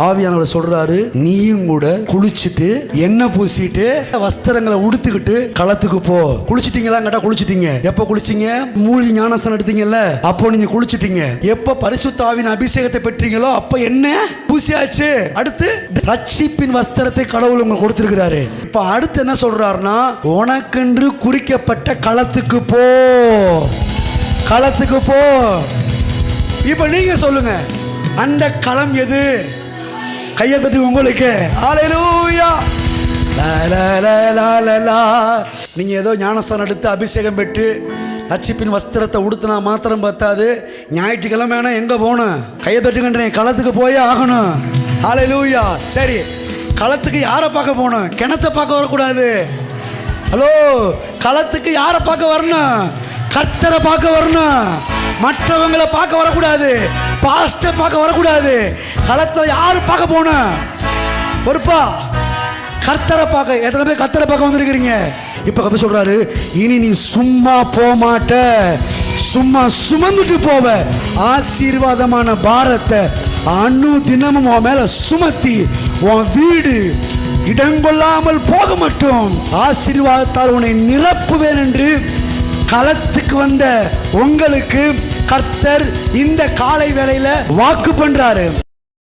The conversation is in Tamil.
ஆவியானவர் சொல்றாரு, நீயும் கூட குளிச்சுட்டு எண்ணெய் பூசிட்டு வஸ்திரங்களை உடுத்துக்கிட்டு களத்துக்கு போ. குளிச்சிட்டீங்களா கேட்டா குளிச்சிட்டீங்க. எப்ப குளிச்சிங்க? மூழ்கி ஞானஸ்தானம் எடுத்தீங்கல்ல, அப்போ நீங்க குளிச்சிட்டீங்க. எப்ப பரிசுத்த ஆவியின் அபிஷேகத்தை பெற்றீங்களோ அப்ப என்ன பூசியாச்சு. அடுத்து ரட்சிப்பின் வஸ்திரத்தை கடவுள் உங்களுக்கு கொடுத்திருக்கிறாரு. இப்ப அடுத்து என்ன சொல்றாருன்னா, உனக்கென்று குறிக்கப்பட்ட களத்துக்கு போ, களத்துக்கு போ. இப்ப நீங்க சொல்லுங்க, அந்த களம் எது? கையை தட்டி உங்களுக்கு. ஹல்லேலூயா. நீங்க ஏதோ ஞானஸ்தானம் எடுத்து அபிஷேகம் பெற்று ரட்சிப்பின் வஸ்திரத்தை உடுத்தினா மாத்திரம் பத்தாது. ஞாயிற்றுக்கிழமை எங்க போகணும்? கையை தட்டுங்கன்றேன், களத்துக்கு போயே ஆகணும். ஹல்லேலூயா. சரி, களத்துக்கு யாரை பார்க்க போகணும்? கிணத்தை பார்க்க வரக்கூடாது. ஹலோ, களத்துக்கு யாரை பார்க்க வரணும்? கர்த்தரை பார்க்க வரணும். மற்றவங்களை பார்க்க வரக்கூடாது. பாஸ்டர் பார்க்க வரக்கூடாது. களத்தை யாரு பார்க்க போகணும்? பொறுப்பா கர்த்தரை பார்க்க. எத்தனை பேர் கர்த்தரை பார்க்க வந்திருக்கிறீங்க? இப்ப கர்த்தர் சொல்றாரு, இனி நீ சும்மா போக மாட்ட, சும்மா சுமந்துட்டு போவ. ஆசீர்வாதமான பாரத்தை அணு தினமும் உன் மேல சுமத்தி உன் வீடு இடங்கொள்ளாமல் போக மட்டும் ஆசீர்வாதத்தால் உன்னை நிரப்புவேன் என்று களத்துக்கு வந்த உங்களுக்கு கர்த்தர் இந்த காலை வேளையில வாக்கு பண்றாரு.